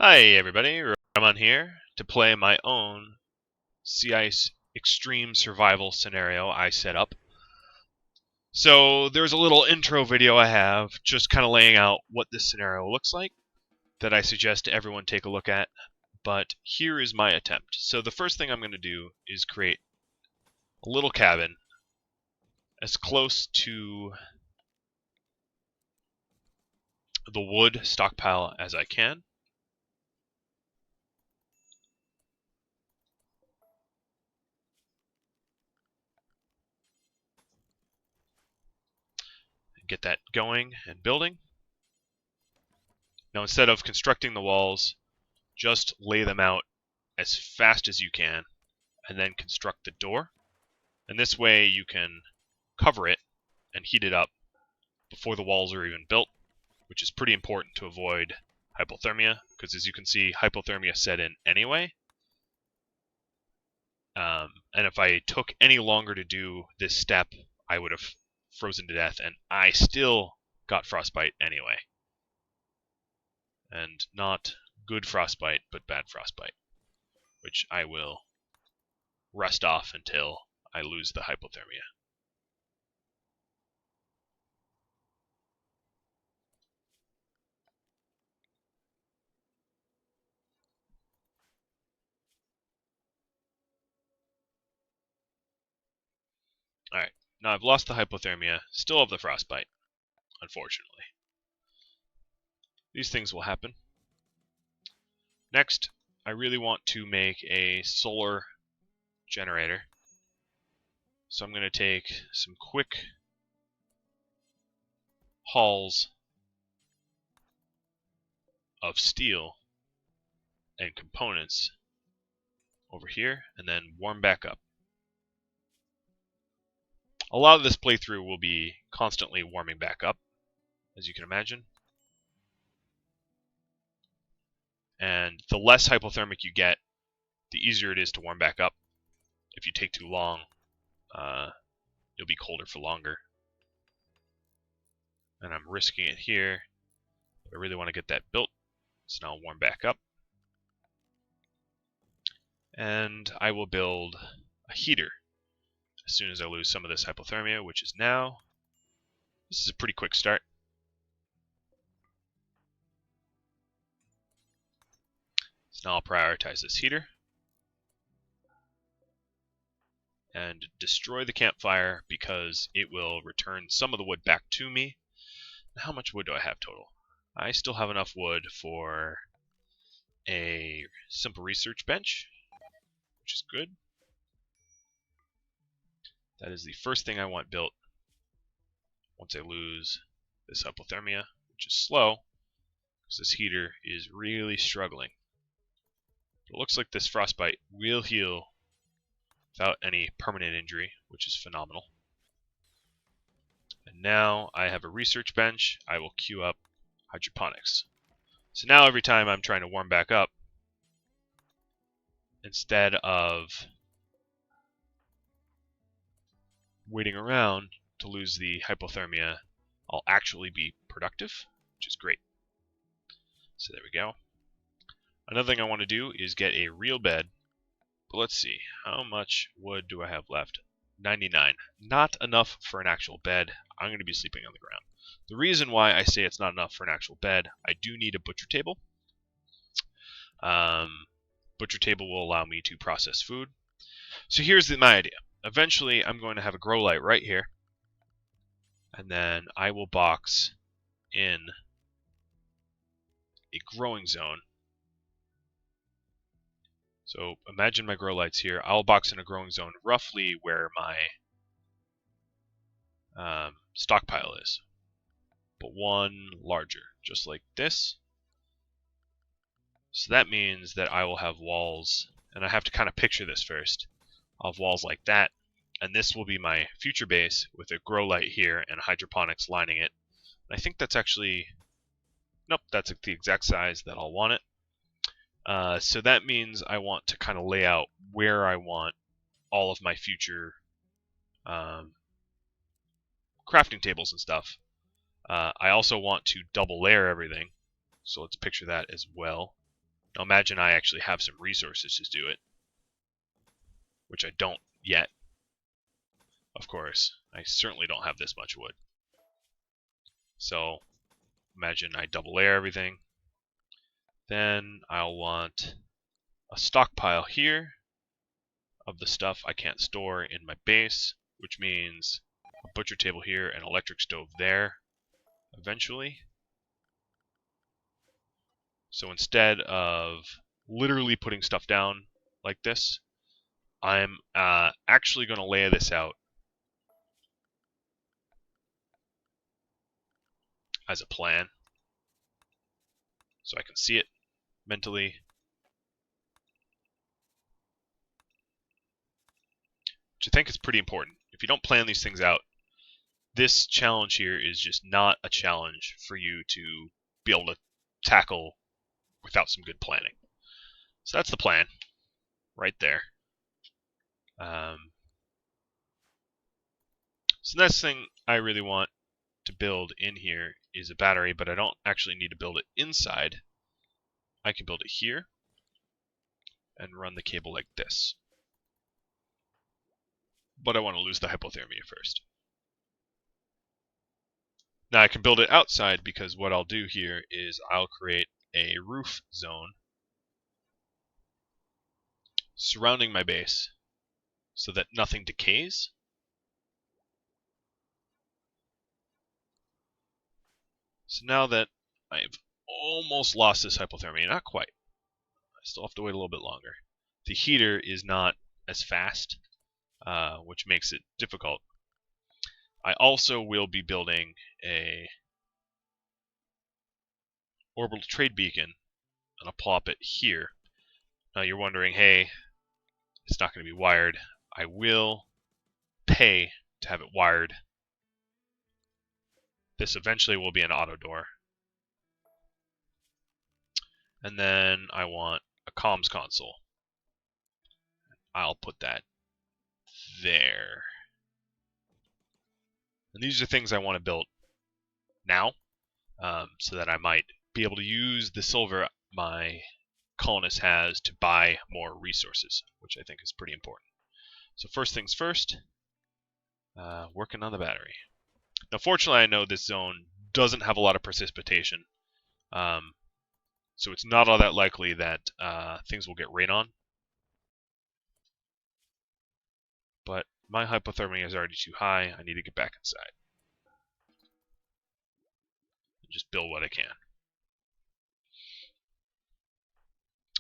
Hi everybody, Rhadamant here to play my own sea ice extreme survival scenario I set up. So there's a little intro video I have just kind of laying out what this scenario looks like that I suggest everyone take a look at, but here is my attempt. So the first thing I'm going to do is create a little cabin as close to the wood stockpile as I can. Get that going and building. Now instead of constructing the walls, just lay them out as fast as you can and then construct the door. And this way you can cover it and heat it up before the walls are even built, which is pretty important to avoid hypothermia, because as you can see, hypothermia set in anyway. And if I took any longer to do this step, I would have frozen to death, and I still got frostbite anyway. And not good frostbite, but bad frostbite, which I will rest off until I lose the hypothermia. Alright, now I've lost the hypothermia, still have the frostbite, unfortunately. These things will happen. Next, I really want to make a solar generator. So I'm going to take some quick hauls of steel and components over here and then warm back up. A lot of this playthrough will be constantly warming back up, as you can imagine. And the less hypothermic you get, the easier it is to warm back up. If you take too long, you'll be colder for longer. And I'm risking it here. I really want to get that built, so now I'll warm back up. And I will build a heater as soon as I lose some of this hypothermia, which is now. This is a pretty quick start. So now I'll prioritize this heater and destroy the campfire because it will return some of the wood back to me. How much wood do I have total? I still have enough wood for a simple research bench, which is good. That is the first thing I want built once I lose this hypothermia, which is slow because this heater is really struggling. But it looks like this frostbite will heal without any permanent injury, which is phenomenal. And now I have a research bench. I will queue up hydroponics. So now every time I'm trying to warm back up, instead of waiting around to lose the hypothermia, I'll actually be productive, which is great. So there we go. Another thing I want to do is get a real bed. But let's see, how much wood do I have left? 99. Not enough for an actual bed. I'm going to be sleeping on the ground. The reason why I say it's not enough for an actual bed, I do need a butcher table. Butcher table will allow me to process food. So here's my idea. Eventually, I'm going to have a grow light right here. And then I will box in a growing zone. So imagine my grow lights here. I'll box in a growing zone roughly where my stockpile is, but one larger, just like this. So that means that I will have walls, and I have to kind of picture this first. I'll have walls like that, and this will be my future base with a grow light here and hydroponics lining it. And I think that's actually, nope, that's the exact size that I'll want it. So that means I want to kind of lay out where I want all of my future crafting tables and stuff. I also want to double layer everything, so let's picture that as well. Now imagine I actually have some resources to do it, which I don't yet. Of course, I certainly don't have this much wood. So imagine I double layer everything. Then I'll want a stockpile here of the stuff I can't store in my base, which means a butcher table here and electric stove there eventually. So instead of literally putting stuff down like this, I'm actually going to lay this out as a plan so I can see it mentally. Which I think is pretty important. If you don't plan these things out, this challenge here is just not a challenge for you to be able to tackle without some good planning. So that's the plan right there. So the next thing I really want to build in here is a battery, but I don't actually need to build it inside. I can build it here and run the cable like this. But I want to lose the hypothermia first. Now I can build it outside because what I'll do here is I'll create a roof zone surrounding my base so that nothing decays. So now that I've almost lost this hypothermia, not quite, I still have to wait a little bit longer. The heater is not as fast, which makes it difficult. I also will be building a orbital trade beacon, and I'll plop it here. Now you're wondering, hey, it's not going to be wired. I will pay to have it wired. This eventually will be an auto door. And then I want a comms console. I'll put that there. And these are things I want to build now, so that I might be able to use the silver my colonist has to buy more resources, which I think is pretty important. So first things first, working on the battery. Now fortunately I know this zone doesn't have a lot of precipitation, so it's not all that likely that things will get rain on. But my hypothermia is already too high. I need to get back inside and just build what I can.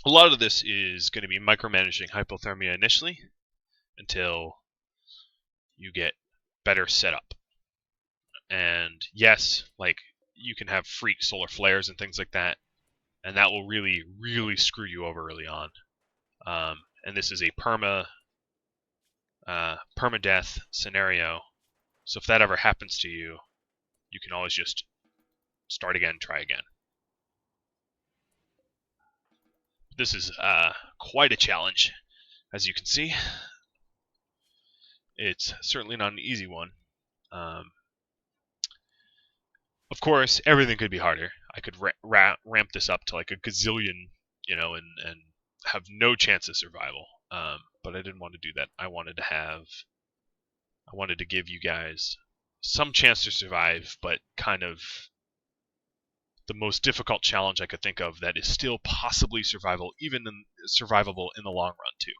A lot of this is going to be micromanaging hypothermia initially until you get better setup. And yes, like you can have freak solar flares and things like that, and that will really, really screw you over early on. And this is a permadeath scenario. So if that ever happens to you, you can always just start again, try again. This is quite a challenge, as you can see. It's certainly not an easy one. Of course, everything could be harder. I could ramp this up to like a gazillion, and have no chance of survival. But I didn't want to do that. I wanted to give you guys some chance to survive, but kind of the most difficult challenge I could think of that is still possibly survivable in the long run too.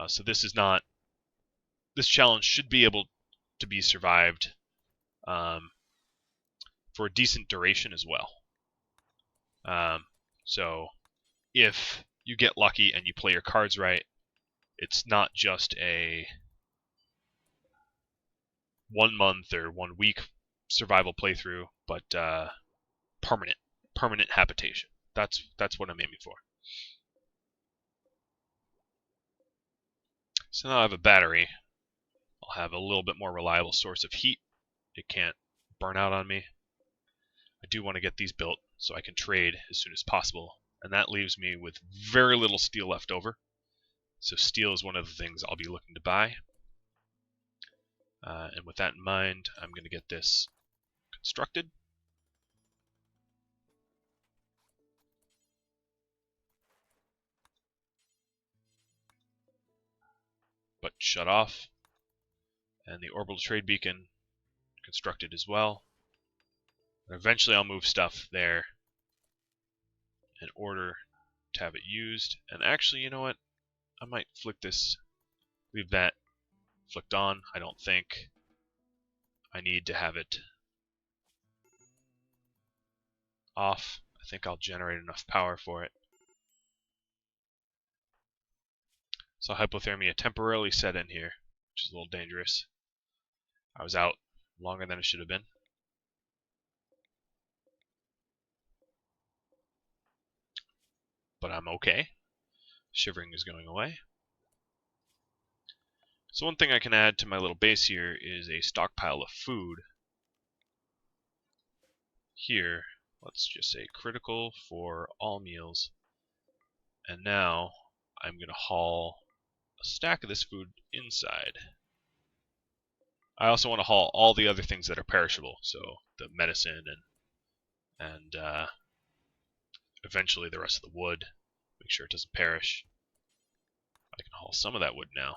So this challenge should be able to be survived for a decent duration as well. So if you get lucky and you play your cards right, it's not just a 1 month or 1 week survival playthrough, but permanent habitation. That's what I'm aiming for. So now I have a battery. I'll have a little bit more reliable source of heat. It can't burn out on me. I do want to get these built so I can trade as soon as possible, and that leaves me with very little steel left over. So steel is one of the things I'll be looking to buy. And with that in mind, I'm going to get this constructed. but shut off. And the orbital trade beacon constructed as well. And eventually I'll move stuff there in order to have it used. And actually, you know what? I might flick this, leave that flicked on. I don't think I need to have it off. I think I'll generate enough power for it. So hypothermia temporarily set in here, which is a little dangerous. I was out longer than I should have been. But I'm okay. Shivering is going away. So one thing I can add to my little base here is a stockpile of food. Here, let's just say critical for all meals. And now I'm going to haul a stack of this food inside. I also want to haul all the other things that are perishable, so the medicine and eventually the rest of the wood. Make sure it doesn't perish. I can haul some of that wood now,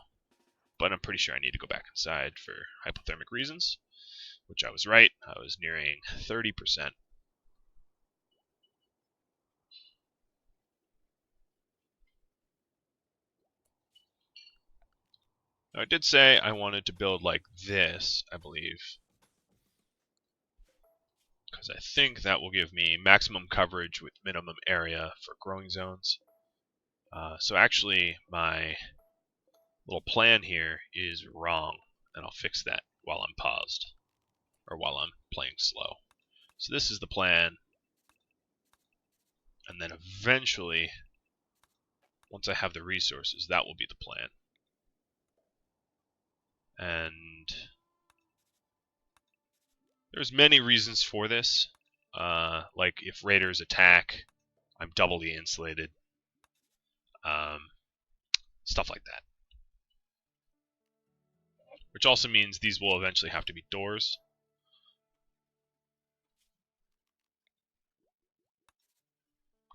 but I'm pretty sure I need to go back inside for hypothermic reasons, which I was right. I was nearing 30%. Now I did say I wanted to build like this, I believe, because I think that will give me maximum coverage with minimum area for growing zones. So actually my little plan here is wrong, and I'll fix that while I'm paused, or while I'm playing slow. So this is the plan, and then eventually, once I have the resources, that will be the plan. And there's many reasons for this. Like if raiders attack, I'm doubly insulated. Stuff like that. Which also means these will eventually have to be doors.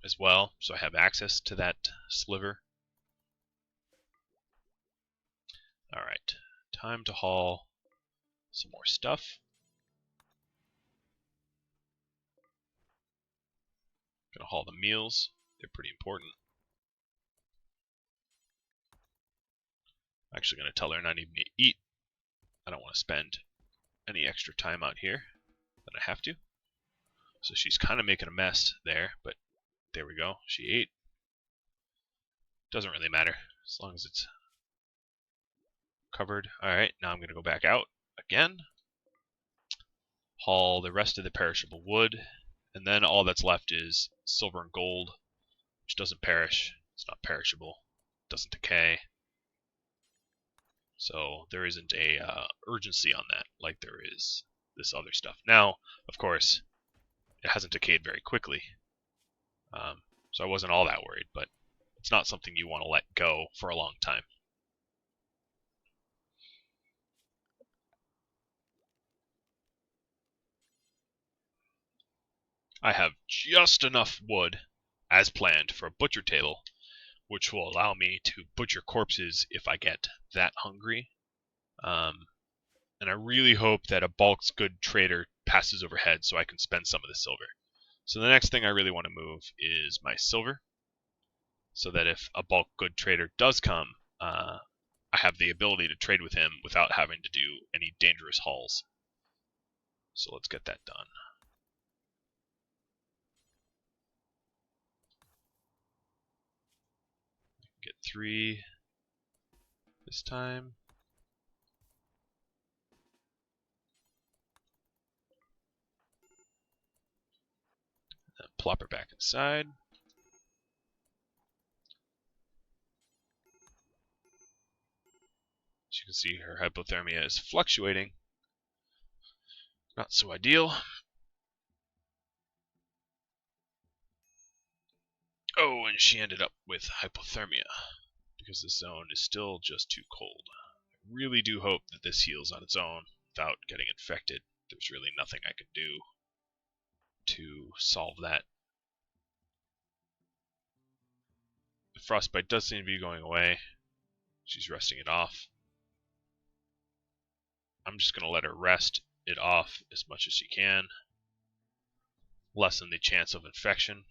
As well, so I have access to that sliver. Alright, time to haul some more stuff. Gonna haul the meals, they're pretty important. I'm actually gonna tell her not even to eat. I don't want to spend any extra time out here than I have to. So she's kind of making a mess there, but there we go, she ate. Doesn't really matter, as long as it's covered. Alright, now I'm gonna go back out again. Haul the rest of the perishable wood, and then all that's left is silver and gold, which doesn't perish, it's not perishable, doesn't decay. So there isn't a urgency on that like there is this other stuff. Now, of course, it hasn't decayed very quickly, so I wasn't all that worried, but it's not something you want to let go for a long time. I have just enough wood, as planned, for a butcher table, which will allow me to butcher corpses if I get that hungry. And I really hope that a bulk good trader passes overhead so I can spend some of the silver. So the next thing I really want to move is my silver, so that if a bulk good trader does come, I have the ability to trade with him without having to do any dangerous hauls. So let's get that done. Get 3 this time. And plop her back inside. As you can see, her hypothermia is fluctuating. Not so ideal. Oh, and she ended up with hypothermia because the zone is still just too cold. I really do hope that this heals on its own without getting infected. There's really nothing I can do to solve that. The frostbite does seem to be going away. She's resting it off. I'm just going to let her rest it off as much as she can. Lessen the chance of infection.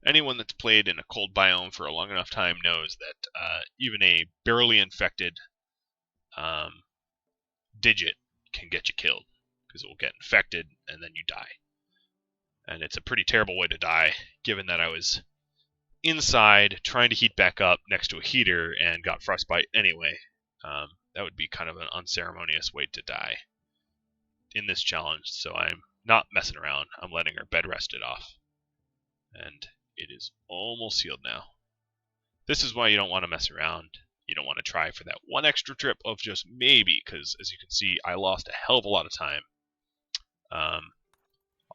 Anyone that's played in a cold biome for a long enough time knows that even a barely infected digit can get you killed, because it will get infected and then you die. And it's a pretty terrible way to die, given that I was inside trying to heat back up next to a heater and got frostbite anyway. That would be kind of an unceremonious way to die in this challenge, so I'm not messing around. I'm letting her bed rest it off. And it is almost healed now. This is why you don't want to mess around. You don't want to try for that one extra trip of just maybe, because as you can see, I lost a hell of a lot of time. A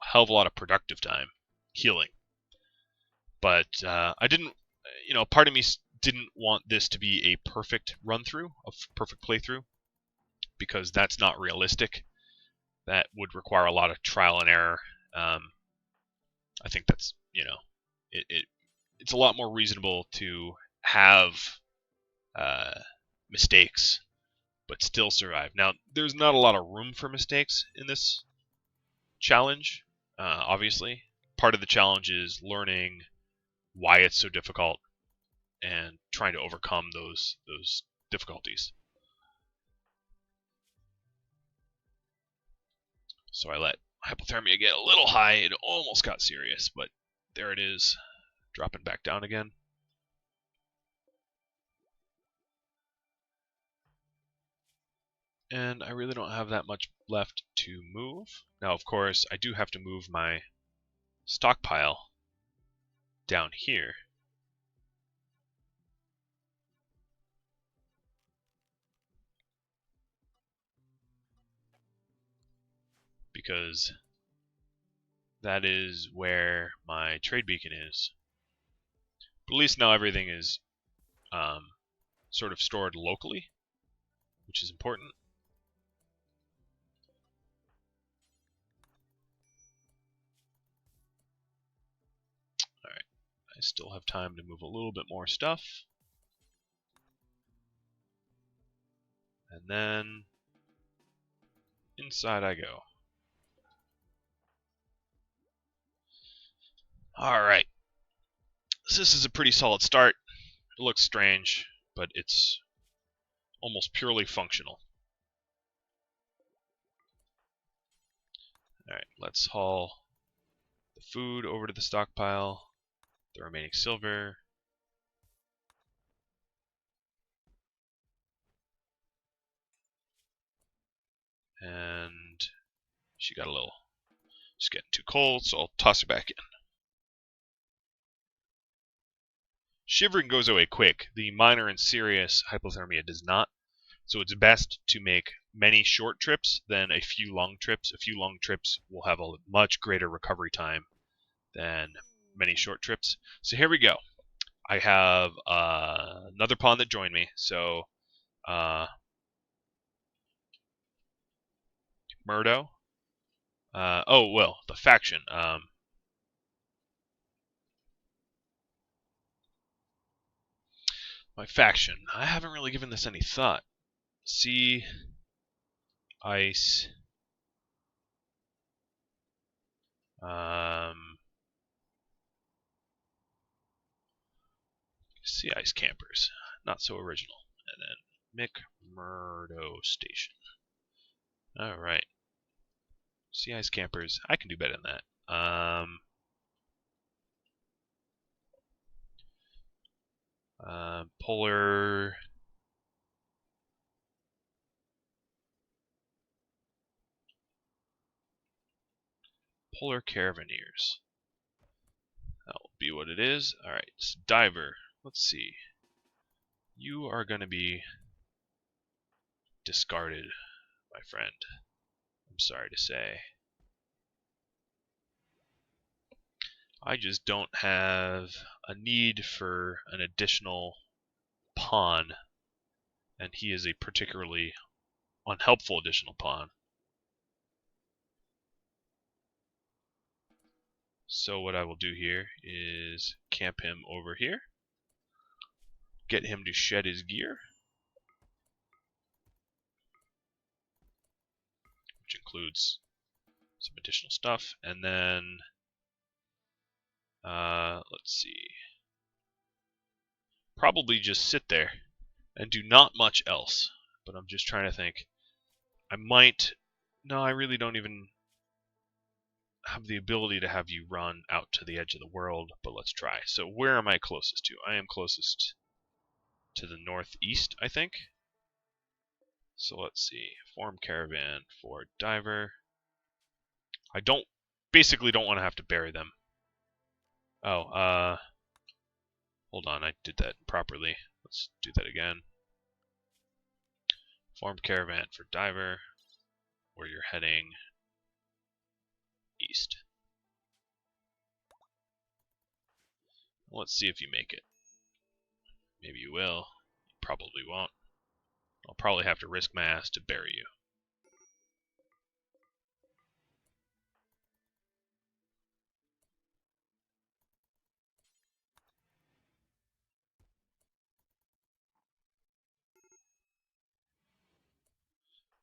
hell of a lot of productive time healing. But I didn't, part of me didn't want this to be a perfect run-through, a perfect playthrough, because that's not realistic. That would require a lot of trial and error. I think that's, it's a lot more reasonable to have mistakes but still survive. Now, there's not a lot of room for mistakes in this challenge, obviously. Part of the challenge is learning why it's so difficult and trying to overcome those difficulties. So I let hypothermia get a little high. It almost got serious, but there it is, dropping back down again. And I really don't have that much left to move. Now, of course, I do have to move my stockpile down here. Because that is where my trade beacon is. But at least now everything is sort of stored locally, which is important. Alright, I still have time to move a little bit more stuff. And then inside I go. Alright, so this is a pretty solid start. It looks strange, but it's almost purely functional. Alright, let's haul the food over to the stockpile, the remaining silver. And she got a little, she's getting too cold, so I'll toss her back in. Shivering goes away quick. The minor and serious hypothermia does not. So it's best to make many short trips than a few long trips. A few long trips will have a much greater recovery time than many short trips. So here we go. I have another pawn that joined me. So Murdo. The faction. My faction. I haven't really given this any thought. Sea, ice. Sea ice campers. Not so original. And then McMurdo Station. Alright. Sea ice campers. I can do better than that. Polar Caravaneers. That will be what it is. Alright, diver. Let's see. You are going to be discarded, my friend. I'm sorry to say. I just don't have a need for an additional pawn, and he is a particularly unhelpful additional pawn. So what I will do here is camp him over here. get him to shed his gear, which includes some additional stuff, and then let's see, probably just sit there and do not much else. But I'm just trying to think. I might. No, I really don't even have the ability to have you run out to the edge of the world, but let's try. So where am I closest to? I am closest to the northeast, I think. So let's see. Form caravan for diver. I basically don't want to have to bury them. Oh, hold on, I did that properly. Let's do that again. Form caravan for diver, where you're heading east. Let's see if you make it. Maybe you will. You probably won't. I'll probably have to risk my ass to bury you.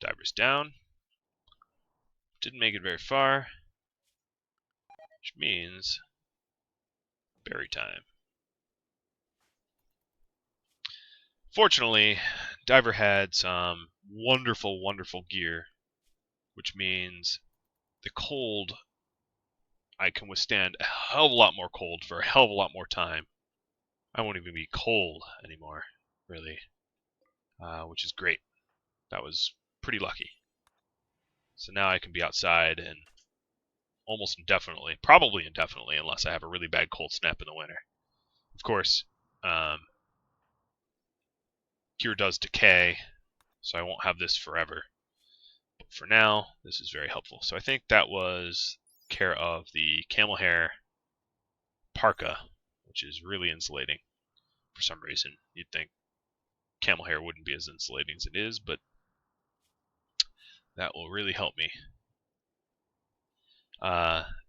Diver's down. Didn't make it very far, which means bury time. Fortunately, Diver had some wonderful, wonderful gear, which means the cold, I can withstand a hell of a lot more cold for a hell of a lot more time. I won't even be cold anymore, really, which is great. That was pretty lucky. So now I can be outside and almost indefinitely, probably indefinitely, unless I have a really bad cold snap in the winter. Of course, gear does decay, so I won't have this forever. But for now, this is very helpful. So I think that was care of the camel hair parka, which is really insulating for some reason. You'd think camel hair wouldn't be as insulating as it is, but that will really help me.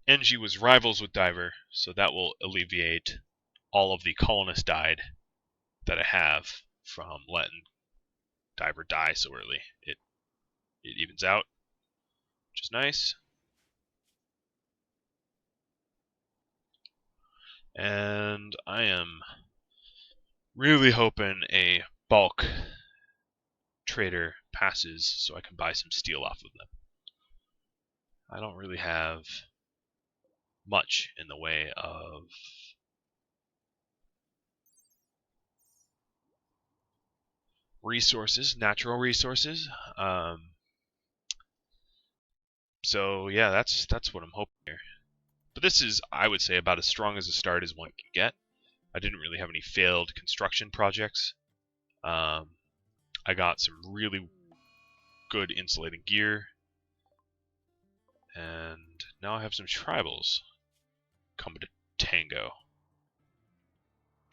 NG was rivals with Diver, so that will alleviate all of the colonist died that I have from letting Diver die so early. It evens out, which is nice. And I am really hoping a bulk trader passes so I can buy some steel off of them. I don't really have much in the way of resources, natural resources. So yeah, that's what I'm hoping here. But this is, I would say, about as strong as a start as one can get. I didn't really have any failed construction projects. I got some really good insulating gear. And now I have some tribals coming to tango.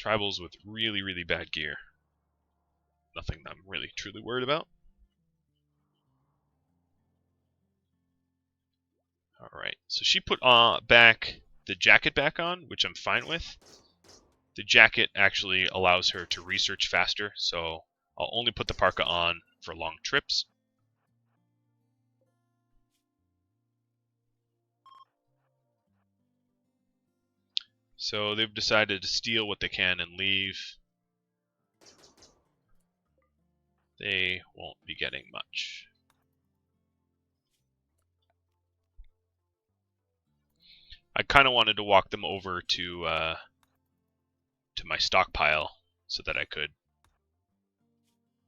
Tribals with really, really bad gear. Nothing that I'm really truly worried about. Alright, so she put back the jacket back on, which I'm fine with. The jacket actually allows her to research faster, so I'll only put the parka on for long trips. So they've decided to steal what they can and leave. They won't be getting much. I kind of wanted to walk them over to my stockpile so that I could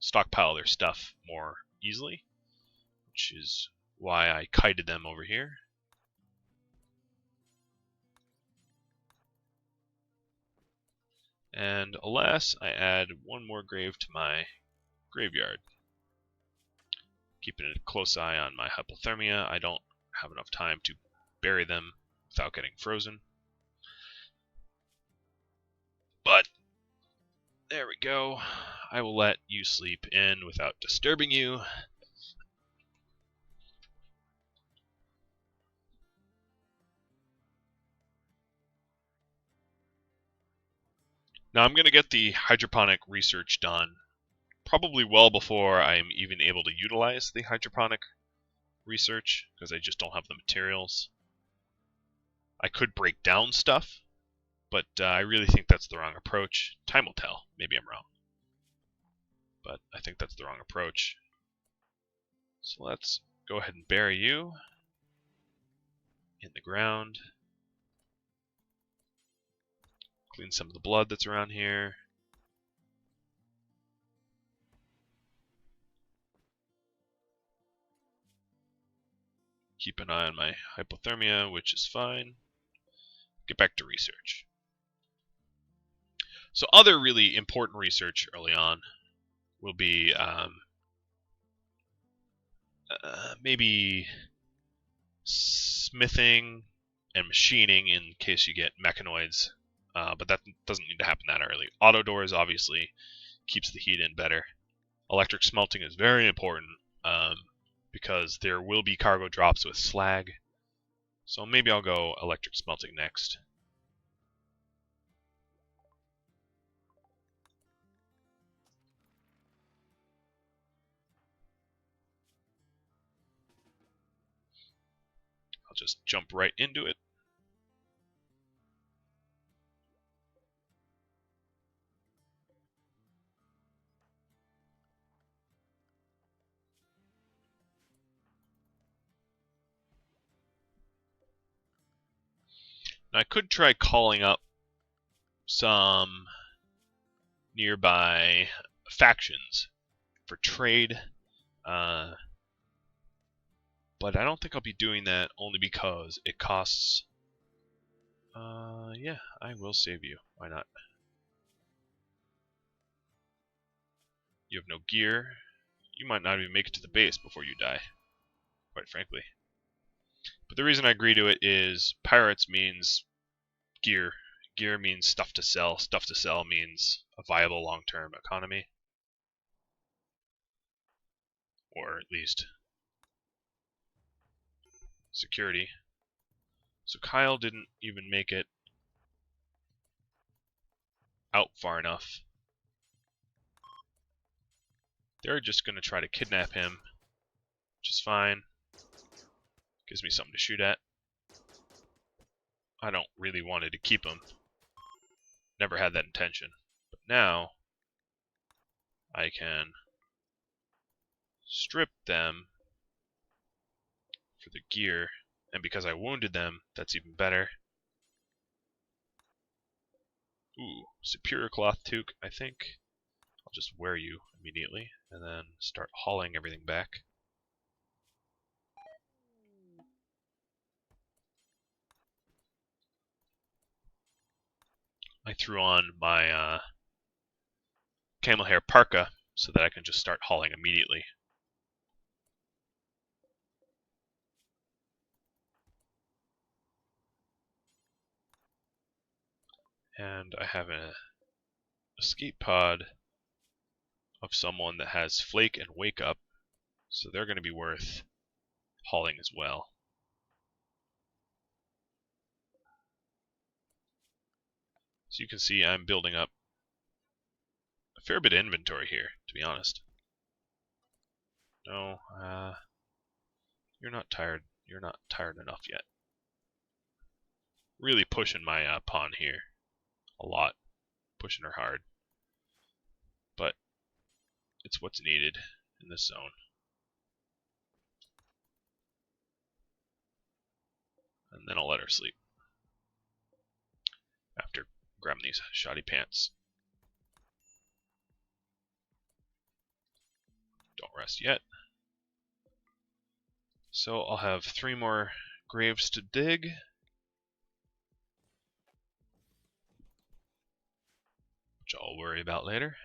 stockpile their stuff more easily, which is why I kited them over here. And alas, I add one more grave to my graveyard. Keeping a close eye on my hypothermia. I don't have enough time to bury them without getting frozen. But there we go. I will let you sleep in without disturbing you. Now I'm going to get the hydroponic research done probably well before I'm even able to utilize the hydroponic research, because I just don't have the materials. I could break down stuff, but I really think that's the wrong approach. Time will tell. Maybe I'm wrong. But I think that's the wrong approach. So let's go ahead and bury you in the ground. Clean some of the blood that's around here. Keep an eye on my hypothermia, which is fine. Get back to research. So other really important research early on will be maybe smithing and machining in case you get mechanoids, but that doesn't need to happen that early. Auto doors obviously keeps the heat in better. Electric smelting is very important because there will be cargo drops with slag. So maybe I'll go electric smelting next. I'll just jump right into it. Now I could try calling up some nearby factions for trade, but I don't think I'll be doing that only because it costs. Yeah, I will save you. Why not? You have no gear. You might not even make it to the base before you die, quite frankly. But the reason I agree to it is pirates means gear. Gear means stuff to sell. Stuff to sell means a viable long-term economy. Or at least security. So Kyle didn't even make it out far enough. They're just going to try to kidnap him, which is fine. Gives me something to shoot at. I don't really wanted to keep him. Never had that intention. But now I can strip them for the gear, and because I wounded them, that's even better. Ooh, superior cloth toque, I think. I'll just wear you immediately, and then start hauling everything back. I threw on my camel hair parka so that I can just start hauling immediately. And I have an escape pod of someone that has flake and wake up, so they're going to be worth hauling as well. So you can see I'm building up a fair bit of inventory here, to be honest. No, you're not tired. You're not tired enough yet. Really pushing my pawn here a lot. Pushing her hard. But it's what's needed in this zone. And then I'll let her sleep. After grabbing these shoddy pants. Don't rest yet. So I'll have 3 more graves to dig. Which I'll worry about later.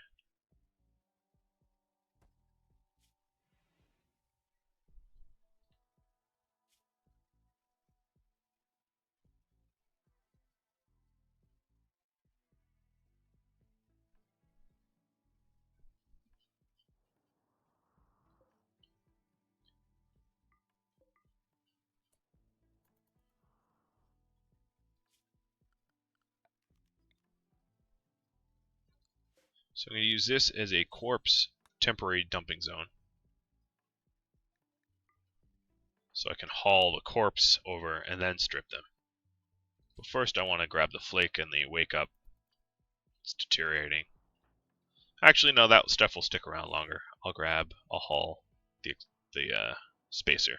So I'm going to use this as a corpse temporary dumping zone. So I can haul the corpse over and then strip them. But first I want to grab the flake and the wake up. It's deteriorating. Actually, no, that stuff will stick around longer. I'll haul the spacer.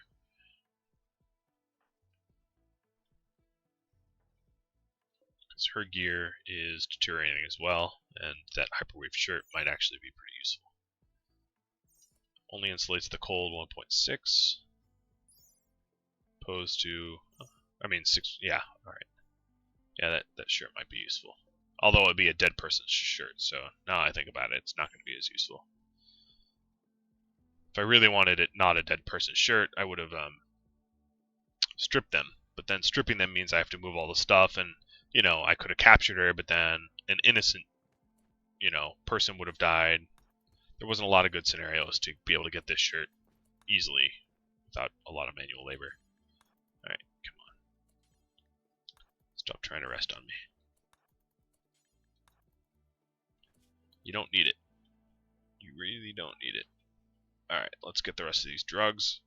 Because her gear is deteriorating as well, and that hyperwave shirt might actually be pretty useful. Only insulates the cold 1.6. Opposed to, I mean 6. Yeah, all right. Yeah, that shirt might be useful. Although it'd be a dead person's shirt, so now I think about it, it's not going to be as useful. If I really wanted it not a dead person's shirt, I would have stripped them. But then stripping them means I have to move all the stuff, and you know, I could have captured her, but then an innocent, you know, person would have died. There wasn't a lot of good scenarios to be able to get this shirt easily without a lot of manual labor. Alright, come on. Stop trying to rest on me. You don't need it. You really don't need it. Alright, let's get the rest of these drugs.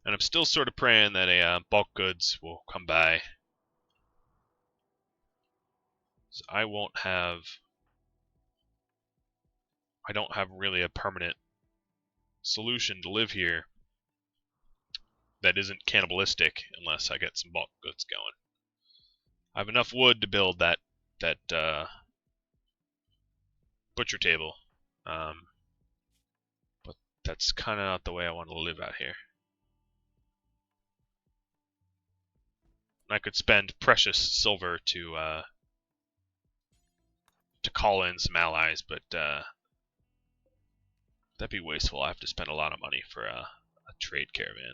And I'm still sort of praying that a bulk goods will come by. So I don't have really a permanent solution to live here that isn't cannibalistic unless I get some bulk goods going. I have enough wood to build that butcher table, but that's kind of not the way I want to live out here. I could spend precious silver to call in some allies, but that'd be wasteful. I have to spend a lot of money for a trade caravan.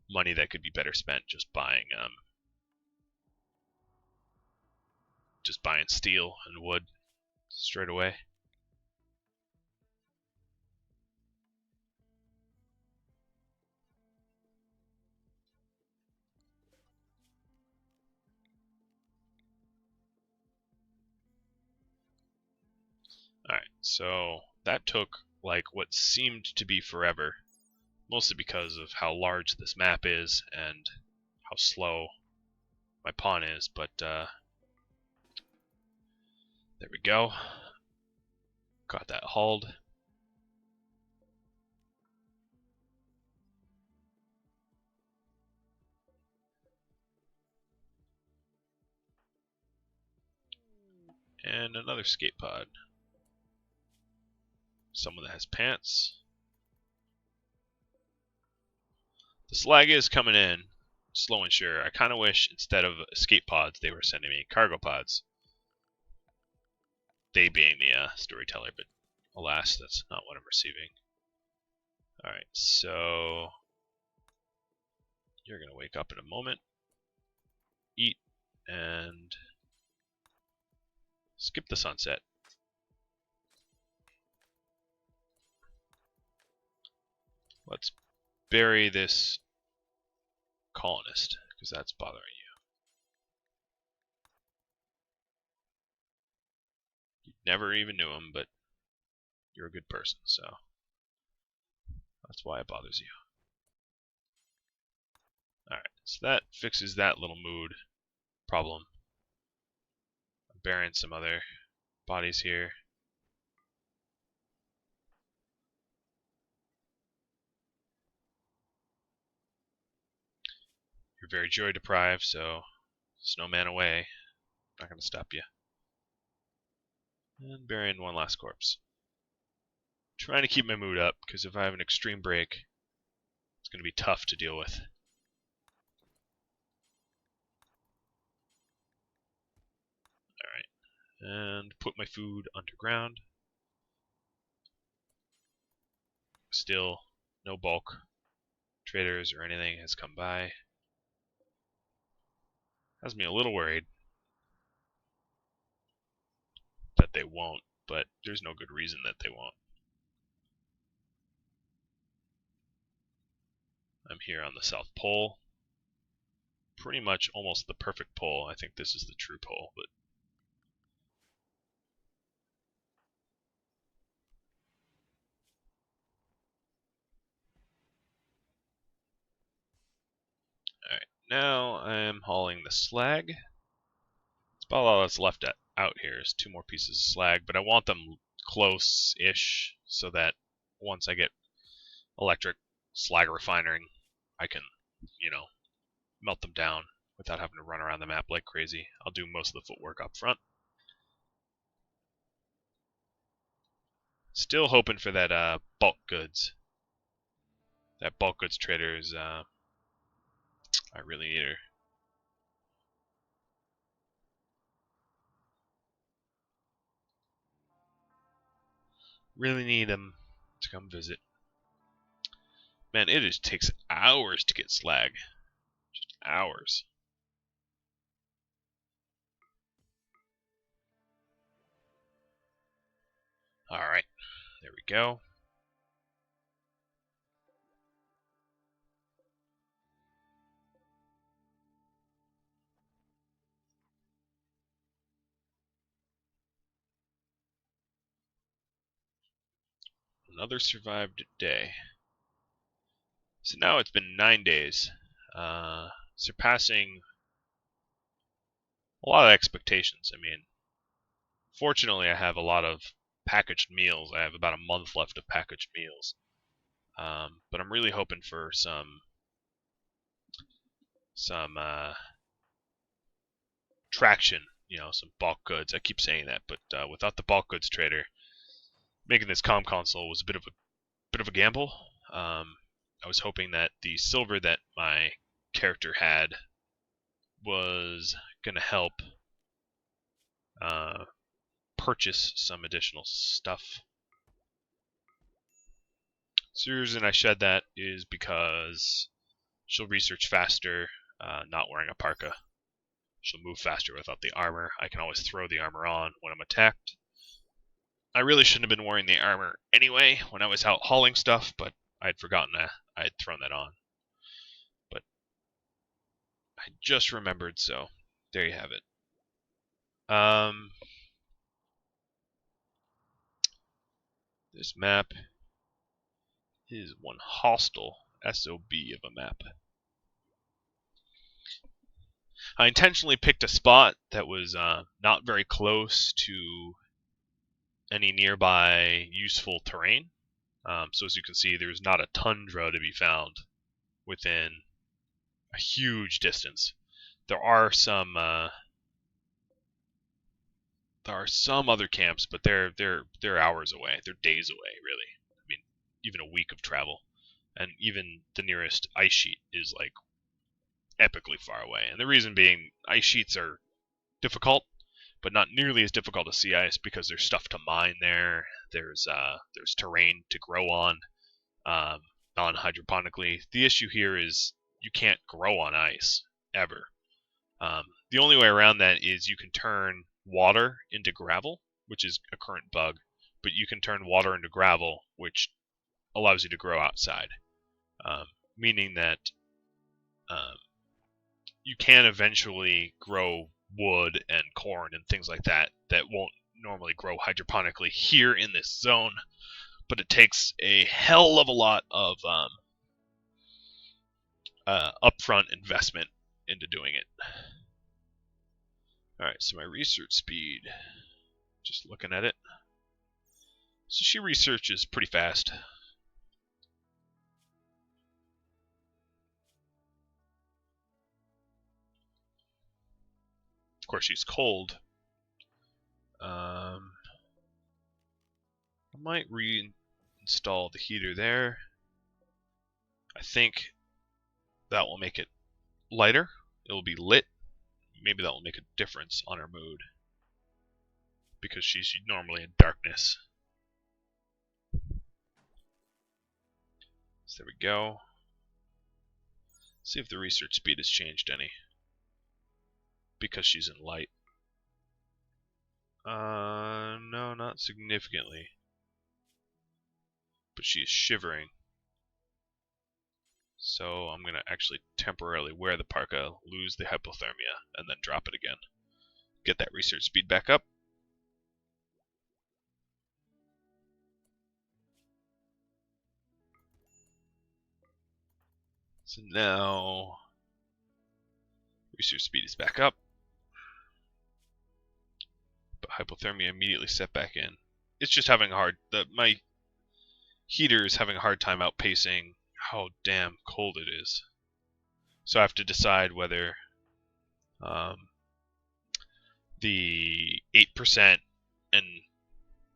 Money that could be better spent just buying steel and wood straight away. Alright, so that took like what seemed to be forever, mostly because of how large this map is and how slow my pawn is, but there we go. Got that hauled. And another skate pod. Someone that has pants. The slag is coming in, slow and sure. I kind of wish instead of escape pods, they were sending me cargo pods. They being the storyteller, but alas, that's not what I'm receiving. Alright, so you're going to wake up in a moment, eat, and skip the sunset. Let's bury this colonist, because that's bothering you. You never even knew him, but you're a good person, so that's why it bothers you. Alright, so that fixes that little mood problem. I'm burying some other bodies here. You're very joy deprived, so snowman away. Not going to stop you. And burying one last corpse. Trying to keep my mood up, because if I have an extreme break, it's going to be tough to deal with. Alright, and put my food underground. Still, no bulk traders or anything has come by. Has me a little worried that they won't, but there's no good reason that they won't. I'm here on the South Pole. pretty much almost the perfect pole. I think this is the true pole, but alright. Now I'm hauling the slag. It's about all that's left out here is 2 more pieces of slag, but I want them close-ish so that once I get electric slag refining, I can, you know, melt them down without having to run around the map like crazy. I'll do most of the footwork up front. Still hoping for that bulk goods. That bulk goods trader is, I really need her. Really need him to come visit. Man, it just takes hours to get slag. Just hours. Alright, there we go. Another survived day. So now it's been 9 days. Surpassing a lot of expectations. I mean, fortunately I have a lot of packaged meals. I have about a month left of packaged meals. But I'm really hoping for some traction, some bulk goods. I keep saying that, but without the bulk goods trader, making this comm console was a bit of a gamble. I was hoping that the silver that my character had was gonna help purchase some additional stuff. So the reason I shed that is because she'll research faster, not wearing a parka. She'll move faster without the armor. I can always throw the armor on when I'm attacked. I really shouldn't have been wearing the armor anyway when I was out hauling stuff, but I'd forgotten that I had thrown that on. But I just remembered, so there you have it. This map is one hostile SOB of a map. I intentionally picked a spot that was not very close to any nearby useful terrain. So as you can see, there's not a tundra to be found within a huge distance. There are some other camps, but they're hours away. They're days away, really. I mean, even a week of travel, and even the nearest ice sheet is like epically far away. And the reason being, ice sheets are difficult, but not nearly as difficult as sea ice because there's stuff to mine there. There's terrain to grow on non-hydroponically. The issue here is you can't grow on ice ever. The only way around that is you can turn water into gravel, which is a current bug, but you can turn water into gravel, which allows you to grow outside, meaning that you can eventually grow wood and corn and things like that that won't normally grow hydroponically here in this zone, but it takes a hell of a lot of upfront investment into doing it. Alright, so my research speed, just looking at it. So she researches pretty fast. Of course, she's cold. I might reinstall the heater there. I think that will make it lighter. It will be lit. Maybe that will make a difference on her mood, because she's normally in darkness. So there we go. See if the research speed has changed any, because she's in light. No, not significantly. But she is shivering. So I'm going to actually temporarily wear the parka, lose the hypothermia, and then drop it again. Get that research speed back up. So now research speed is back up, but hypothermia immediately set back in. It's just having a hard. My heater is having a hard time outpacing how damn cold it is. So I have to decide whether the 8% and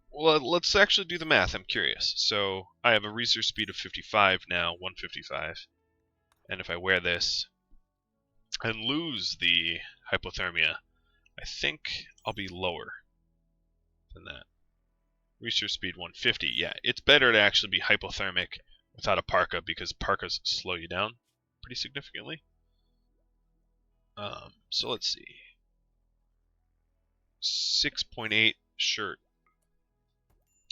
well, let's actually do the math. I'm curious. So I have a research speed of 55 now, 155, and if I wear this and lose the hypothermia, I think I'll be lower than that. Research speed 150. Yeah, it's better to actually be hypothermic without a parka because parkas slow you down pretty significantly. So let's see. 6.8 shirt.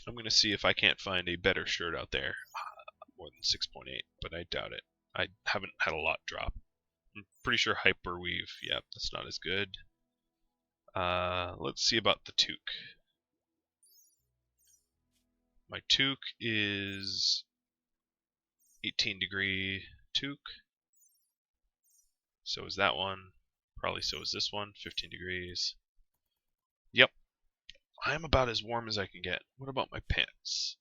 I'm going to see if I can't find a better shirt out there. More than 6.8, but I doubt it. I haven't had a lot drop. I'm pretty sure Hyperweave, yep, that's not as good. Let's see about the toque. My toque is 18-degree toque. So is that one. Probably so is this one, 15 degrees. Yep. I'm about as warm as I can get. What about my pants?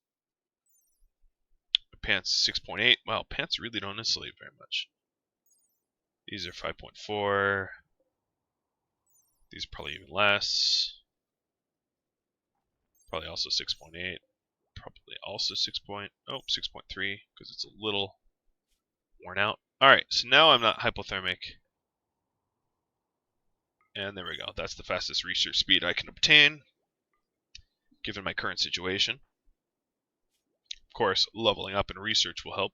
My pants 6.8. Wow, pants really don't insulate very much. These are 5.4. These are probably even less. Probably also 6.8. Probably also 6.0, 6.3 because it's a little worn out. Alright, so now I'm not hypothermic. And there we go. That's the fastest research speed I can obtain, given my current situation. Of course, leveling up in research will help.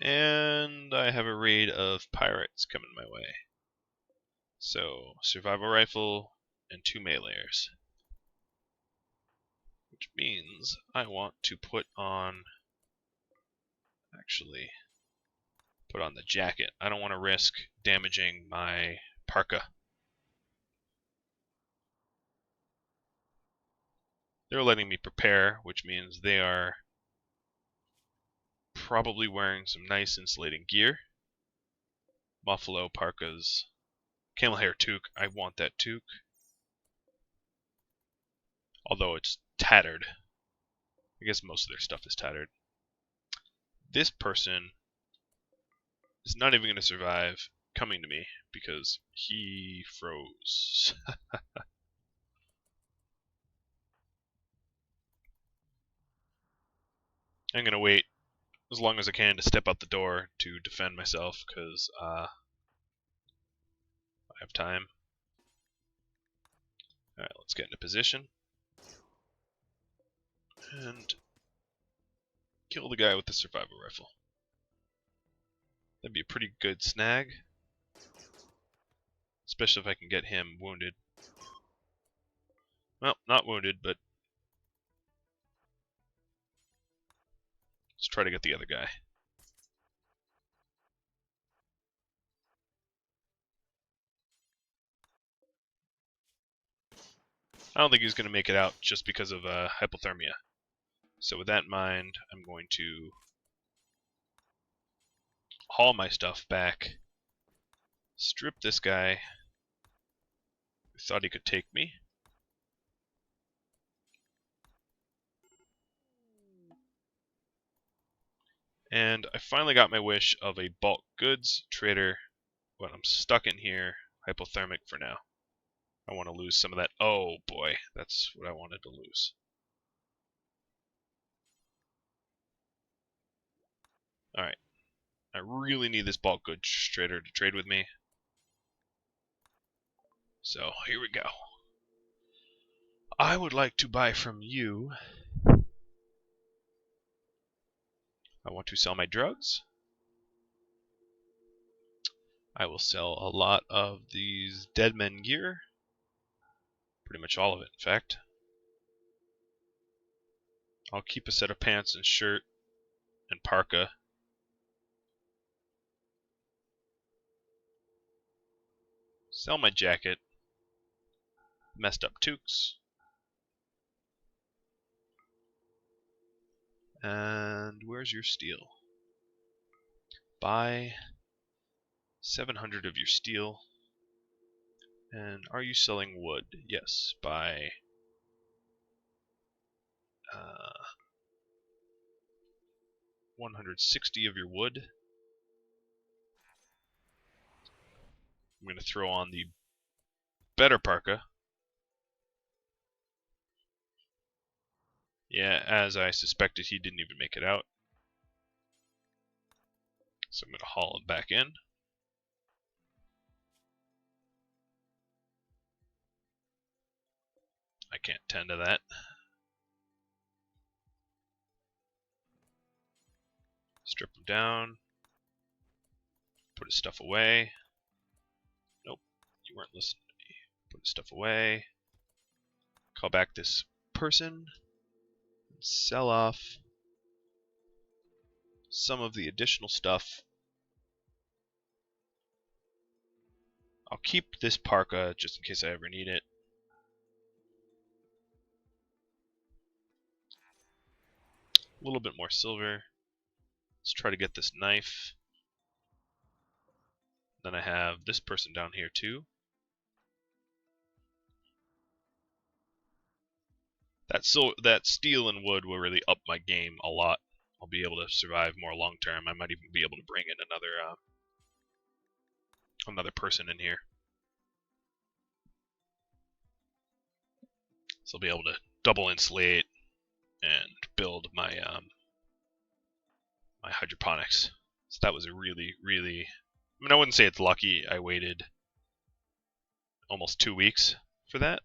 And I have a raid of pirates coming my way. So, survival rifle and 2 meleeers. Which means I want to put on the jacket. I don't want to risk damaging my parka. They're letting me prepare, which means they are probably wearing some nice insulating gear. Buffalo parkas. Camel hair toque. I want that toque. Although it's tattered. I guess most of their stuff is tattered. This person is not even going to survive coming to me because he froze. I'm going to wait as long as I can to step out the door to defend myself because I have time. Alright, let's get into position. And kill the guy with the survival rifle. That'd be a pretty good snag. Especially if I can get him wounded. Well, not wounded, but let's try to get the other guy. I don't think he's going to make it out just because of hypothermia. So with that in mind, I'm going to haul my stuff back, strip this guy who thought he could take me, and I finally got my wish of a bulk goods trader, but I'm stuck in here, hypothermic for now. I want to lose some of that. Oh boy, that's what I wanted to lose. Alright, I really need this bulk goods trader to trade with me. So, here we go. I would like to buy from you. I want to sell my drugs. I will sell a lot of these dead men gear. Pretty much all of it, in fact. I'll keep a set of pants and shirt and parka. Sell my jacket. Messed up toques. And where's your steel? Buy 700 of your steel. And are you selling wood? Yes, buy 160 of your wood. I'm going to throw on the better parka. Yeah, as I suspected, he didn't even make it out. So I'm going to haul it back in. I can't tend to that. Strip him down. Put his stuff away. Nope, you weren't listening to me. Put his stuff away. Call back this person. Sell off some of the additional stuff. I'll keep this parka just in case I ever need it. A little bit more silver. Let's try to get this knife. Then I have this person down here too. That steel and wood will really up my game a lot. I'll be able to survive more long term. I might even be able to bring in another person in here. So I'll be able to double insulate and build my my hydroponics. So that was a really, I mean, I wouldn't say it's lucky. I waited almost 2 weeks for that.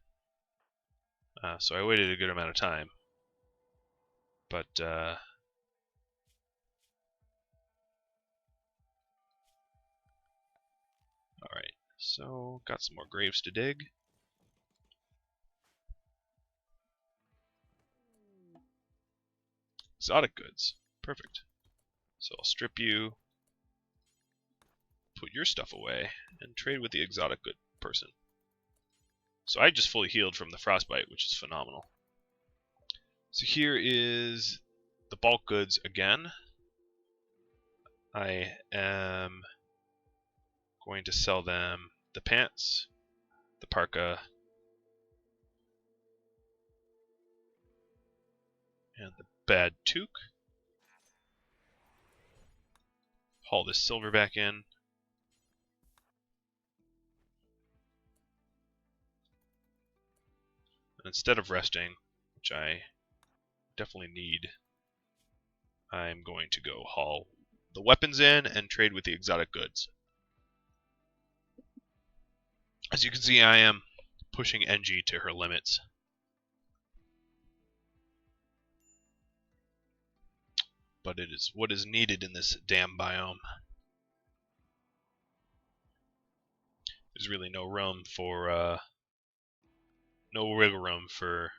So I waited a good amount of time. But alright, so got some more graves to dig. Exotic goods. Perfect. So I'll strip you, put your stuff away, and trade with the exotic good person. So I just fully healed from the frostbite, which is phenomenal. So here is the bulk goods again. I am going to sell them the pants, the parka, and the bad toque. Haul this silver back in. And instead of resting, which I definitely need, I'm going to go haul the weapons in and trade with the exotic goods. As you can see, I am pushing NG to her limits. But it is what is needed in this damn biome. There's really no room for no wiggle room for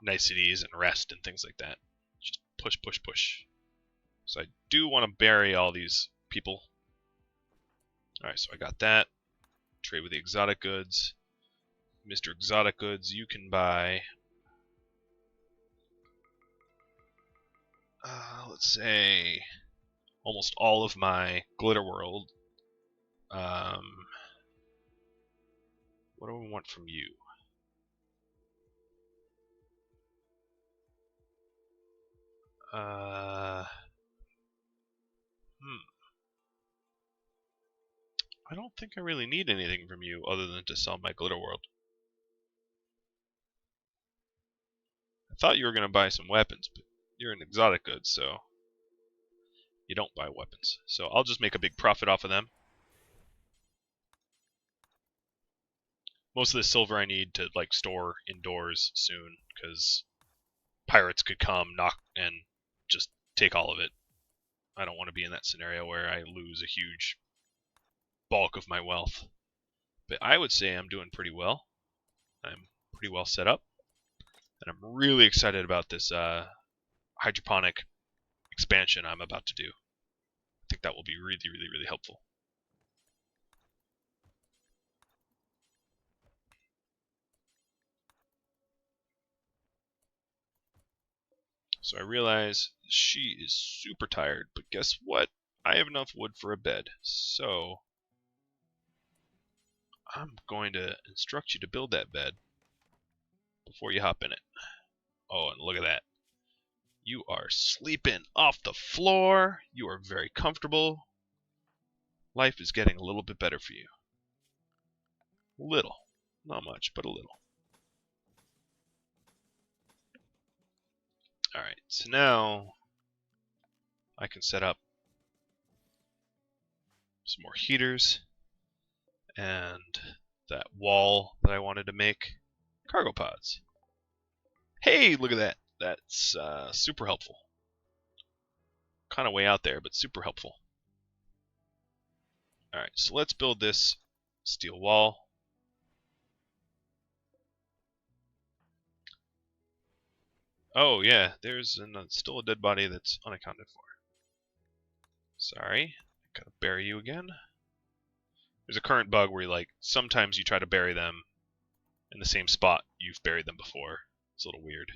niceties and rest and things like that. Just push, push, push. So I do want to bury all these people. Alright, so I got that. Trade with the exotic goods. Mr. Exotic Goods, you can buy let's say almost all of my glitter world. What do I want from you? I don't think I really need anything from you other than to sell my glitter world. I thought you were going to buy some weapons, but you're an exotic good, so you don't buy weapons. So I'll just make a big profit off of them. Most of the silver I need to like store indoors soon, because pirates could come, knock, and just take all of it. I don't want to be in that scenario where I lose a huge bulk of my wealth. But I would say I'm doing pretty well. I'm pretty well set up. And I'm really excited about this hydroponic expansion I'm about to do. I think that will be really, really, really helpful. So I realize she is super tired, but guess what? I have enough wood for a bed. So I'm going to instruct you to build that bed before you hop in it. Oh, and look at that. You are sleeping off the floor. You are very comfortable. Life is getting a little bit better for you. Little. Not much, but a little. Alright, so now I can set up some more heaters and that wall that I wanted to make. Cargo pods. Hey, look at that. That's super helpful. Kind of way out there, but super helpful. Alright, so let's build this steel wall. Oh yeah, there's still a dead body that's unaccounted for. Sorry, gotta bury you again. There's a current bug where sometimes you try to bury them in the same spot you've buried them before. It's a little weird.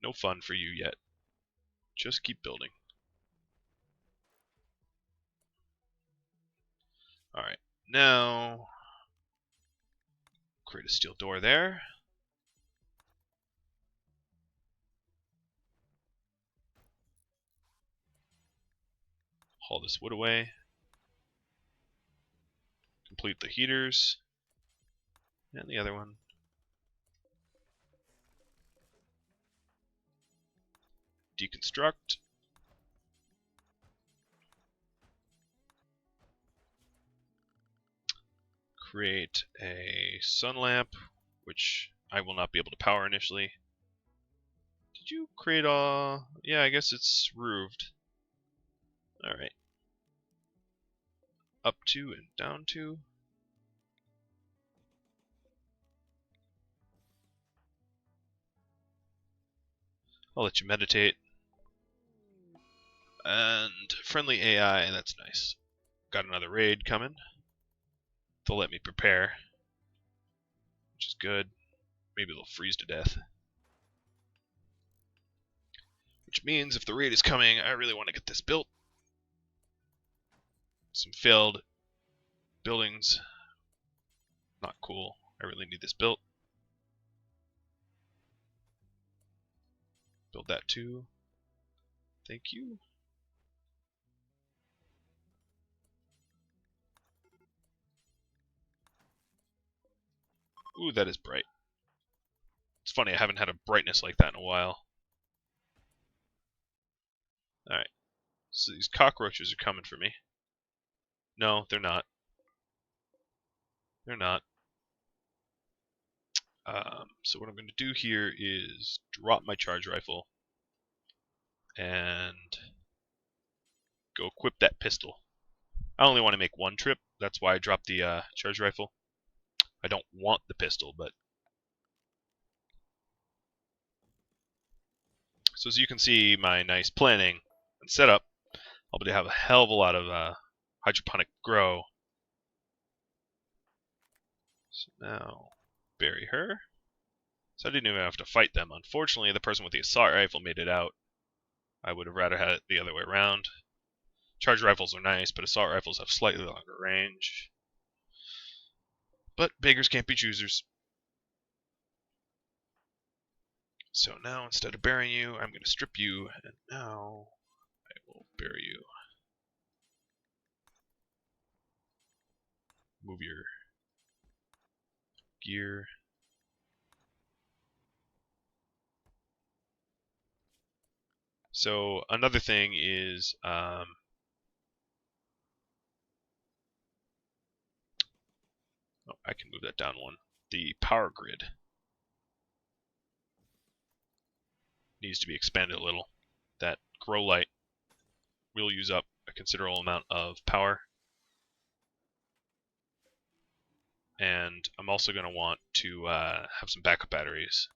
No fun for you yet. Just keep building. Alright, now create a steel door there. Haul this wood away. Complete the heaters. And the other one. Deconstruct. Create a sun lamp, which I will not be able to power initially. Did you create a... Yeah, I guess it's roofed. Alright. Up to and down to. I'll let you meditate. And friendly AI, that's nice. Got another raid coming. They'll let me prepare, which is good. Maybe they'll freeze to death. Which means if the raid is coming, I really want to get this built. Some failed buildings. Not cool. I really need this built. Build that too. Thank you. Ooh, that is bright. It's funny, I haven't had a brightness like that in a while. Alright. So these cockroaches are coming for me. No, they're not. They're not. So what I'm going to do here is drop my charge rifle and go equip that pistol. I only want to make one trip. That's why I dropped the charge rifle. I don't want the pistol, but... So as you can see, my nice planning and setup, I'll be able to have a hell of a lot of hydroponic grow. So now, bury her. So I didn't even have to fight them. Unfortunately, the person with the assault rifle made it out. I would have rather had it the other way around. Charge rifles are nice, but assault rifles have slightly longer range. But beggars can't be choosers. So now, instead of burying you, I'm going to strip you, and now I will bury you. Move your gear. So another thing is oh, I can move that down one. The power grid. needs to be expanded a little. That grow light will use up a considerable amount of power. And I'm also going to want to have some backup batteries.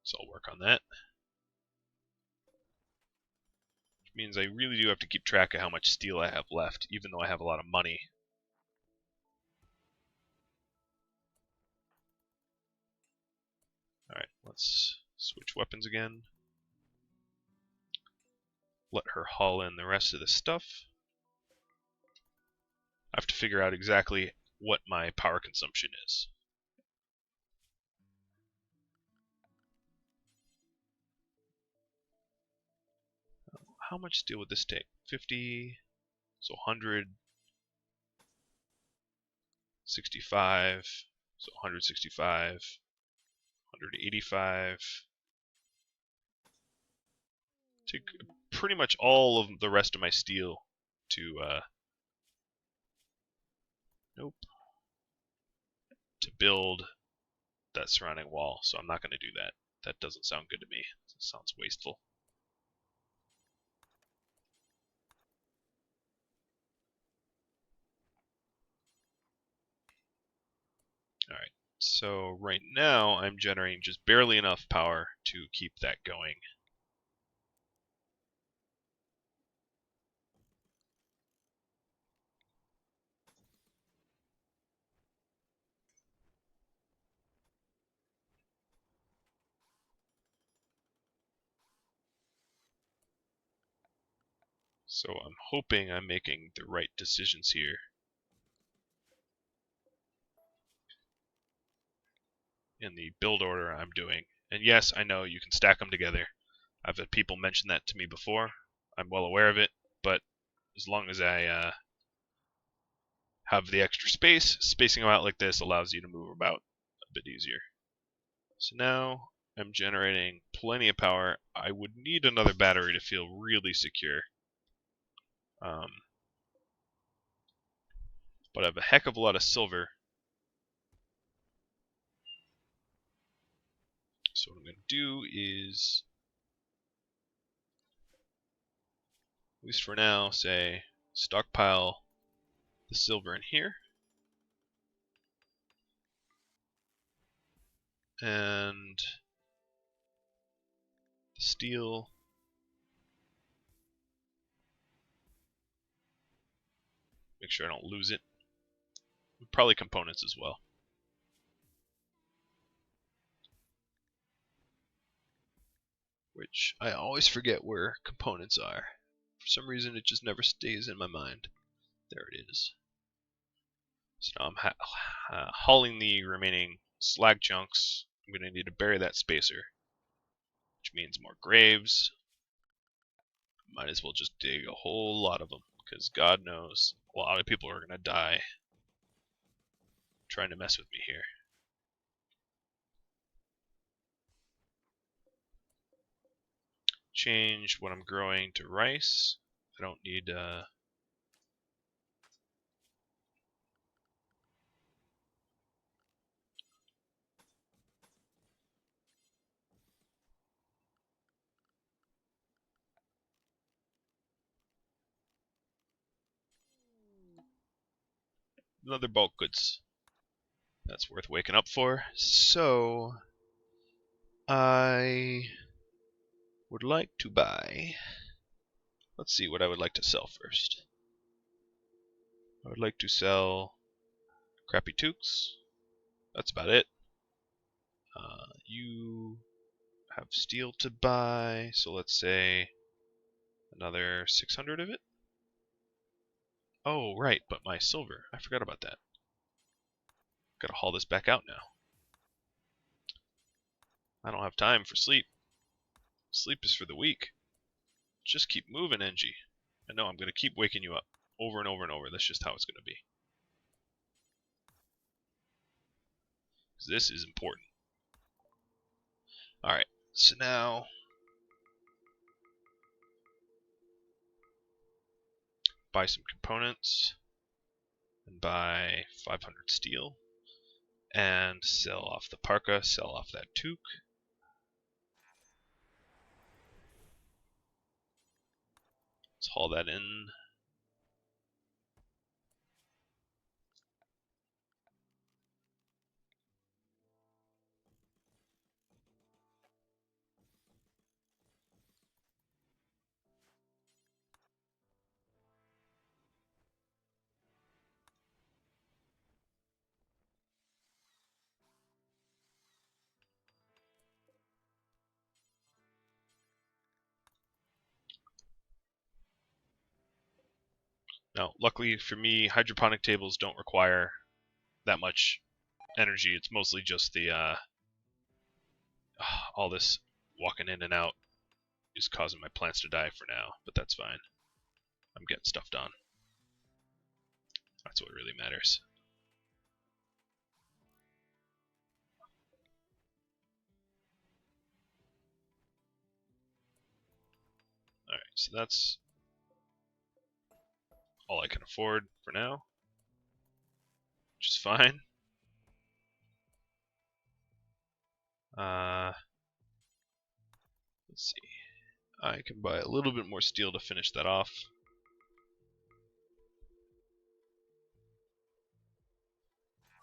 So I'll work on that. Which means I really do have to keep track of how much steel I have left, even though I have a lot of money. Alright, let's switch weapons again. Let her haul in the rest of the stuff. I have to figure out exactly what my power consumption is. How much steel would this take? 50, so 100, 65, so 165, 185. Take pretty much all of the rest of my steel to, to build that surrounding wall, so I'm not going to do that. That doesn't sound good to me. It sounds wasteful. Alright, so right now I'm generating just barely enough power to keep that going. So I'm hoping I'm making the right decisions here. In the build order I'm doing. And yes, I know you can stack them together. I've had people mention that to me before. I'm well aware of it, but as long as I have the extra space, spacing them out like this allows you to move about a bit easier. So now I'm generating plenty of power. I would need another battery to feel really secure. But I have a heck of a lot of silver. So what I'm going to do is, at least for now, say stockpile the silver in here. And the steel. Make sure I don't lose it. Probably components as well. Which I always forget where components are. For some reason it just never stays in my mind. There it is. So now I'm hauling the remaining slag chunks. I'm going to need to bury that spacer, which means more graves. Might as well just dig a whole lot of them, because God knows a lot of people are going to die trying to mess with me here. Change what I'm growing to rice. I don't need another bulk goods. That's worth waking up for. So I would like to buy. Let's see what I would like to sell first. I would like to sell crappy toques. That's about it. You have steel to buy, so let's say another 600 of it. Oh, right, but my silver. I forgot about that. Gotta haul this back out now. I don't have time for sleep. Sleep is for the weak. Just keep moving, NG. I know I'm gonna keep waking you up over and over and over. That's just how it's gonna be. Because this is important. Alright, so now buy some components and buy 500 steel. And sell off the parka, sell off that toque. Let's haul that in. Now, luckily for me, hydroponic tables don't require that much energy. It's mostly just the all this walking in and out is causing my plants to die for now, but that's fine. I'm getting stuff done. That's what really matters. Alright, so that's all I can afford for now, which is fine. Let's see. I can buy a little bit more steel to finish that off.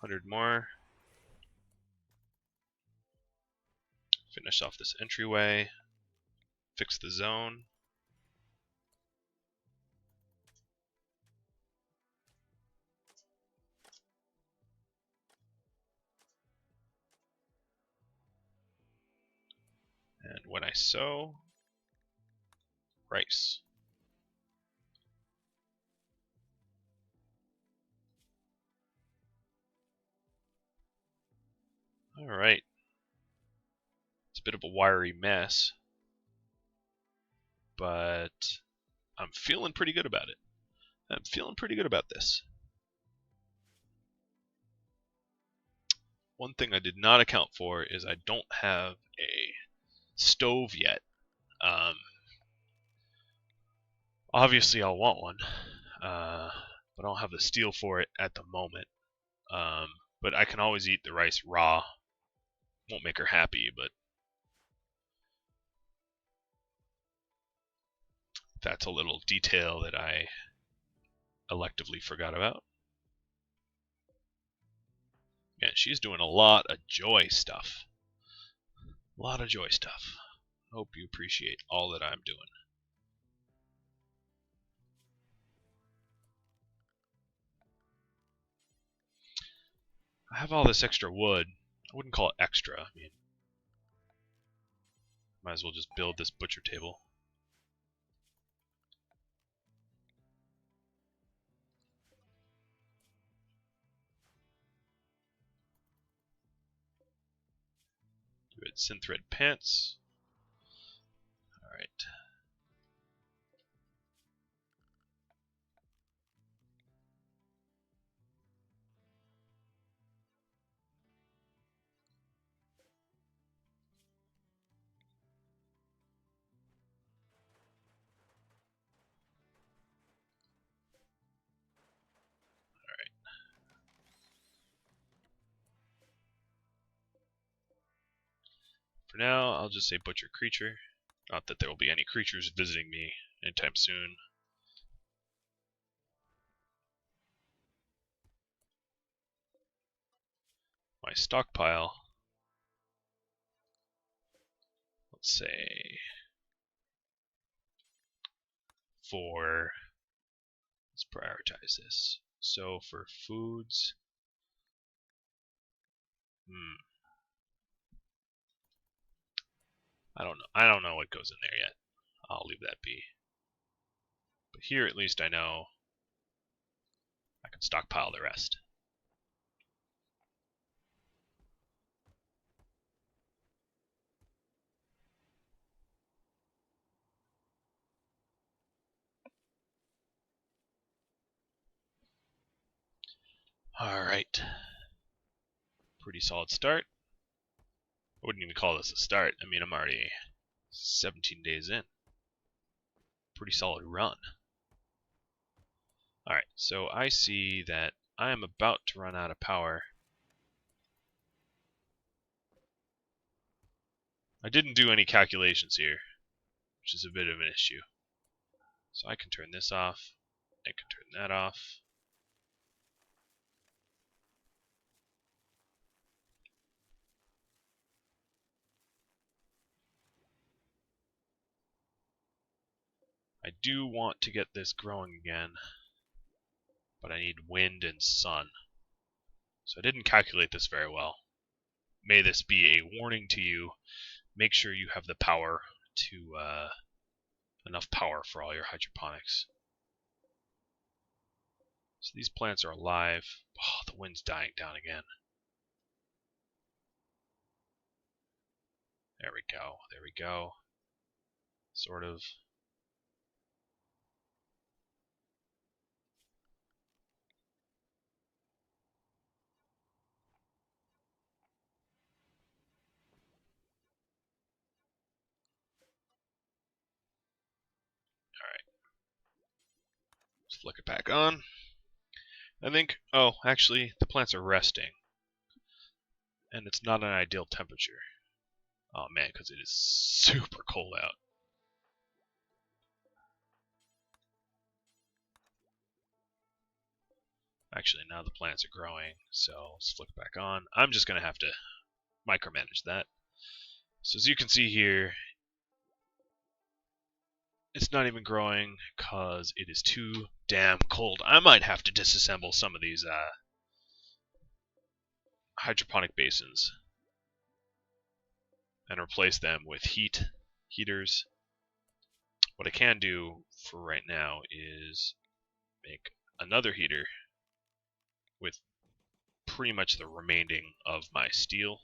$100 more. Finish off this entryway. Fix the zone. And when I sow, rice. Alright. It's a bit of a wiry mess, but I'm feeling pretty good about it. I'm feeling pretty good about this. One thing I did not account for is I don't have a stove yet. Obviously I'll want one, but I don't have the steel for it at the moment. But I can always eat the rice raw. Won't make her happy, but that's a little detail that I electively forgot about. Man, she's doing a lot of joy stuff. A lot of joy stuff. I hope you appreciate all that I'm doing. I have all this extra wood. I wouldn't call it extra. I mean, might as well just build this butcher table. Good synthread pants. Alright. For now, I'll just say butcher creature. Not that there will be any creatures visiting me anytime soon. My stockpile, let's say, let's prioritize this. So for foods, I don't know what goes in there yet. I'll leave that be. But here at least I know I can stockpile the rest. Alright. Pretty solid start. I wouldn't even call this a start. I mean, I'm already 17 days in. Pretty solid run. Alright, so I see that I am about to run out of power I didn't do any calculations here, which is a bit of an issue. So I can turn this off. I can turn that off. I do want to get this growing again, but I need wind and sun. So I didn't calculate this very well. May this be a warning to you. Make sure you have the power to, enough power for all your hydroponics. So these plants are alive. Oh, the wind's dying down again. There we go. There we go. Sort of. Alright. Let's flick it back on. I think, oh, actually, the plants are resting. And it's not an ideal temperature. Oh man, because it is super cold out. Actually, now the plants are growing, so let's flick back on. I'm just going to have to micromanage that. So as you can see here, it's not even growing because it is too damn cold. I might have to disassemble some of these hydroponic basins and replace them with heaters. What I can do for right now is make another heater with pretty much the remaining of my steel.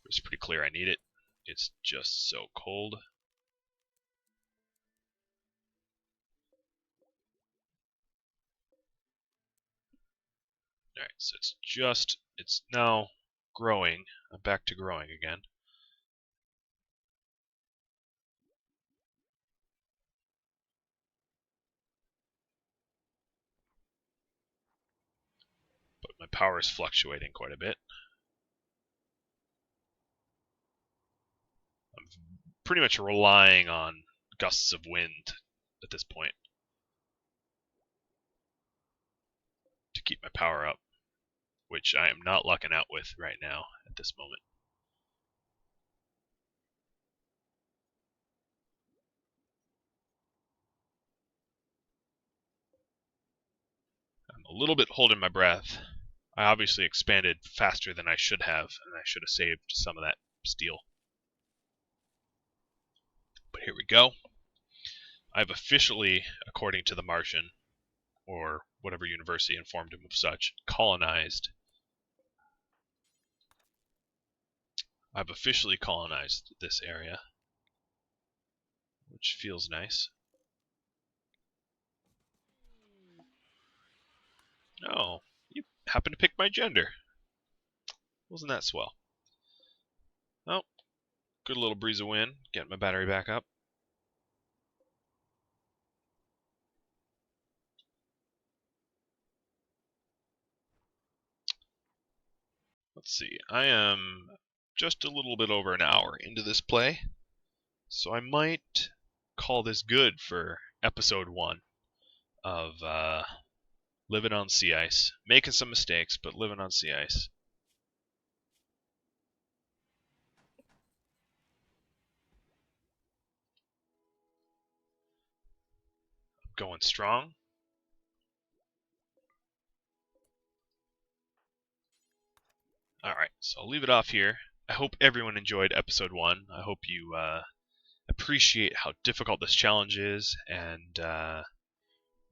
It's pretty clear I need it. It's just so cold. Alright, so it's now growing. I'm back to growing again. But my power is fluctuating quite a bit. I'm pretty much relying on gusts of wind at this point to keep my power up, which I am not lucking out with right now at this moment. I'm a little bit holding my breath. I obviously expanded faster than I should have, and I should have saved some of that steel. But here we go. I've officially, according to the Martian, or whatever university informed him of such, colonized. I've officially colonized this area, which feels nice. Oh, you happen to pick my gender. Wasn't that swell? Oh, good little breeze of wind. Get my battery back up. Let's see. I am just a little bit over an hour into this play, so I might call this good for episode 1 of living on sea ice. Making some mistakes, but living on sea ice. I'm going strong. Alright, so I'll leave it off here. I hope everyone enjoyed episode 1. I hope you appreciate how difficult this challenge is, and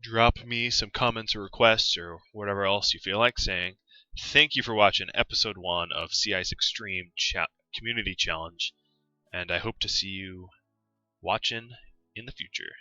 drop me some comments or requests or whatever else you feel like saying. Thank you for watching episode 1 of Sea Ice Extreme Community Challenge, and I hope to see you watching in the future.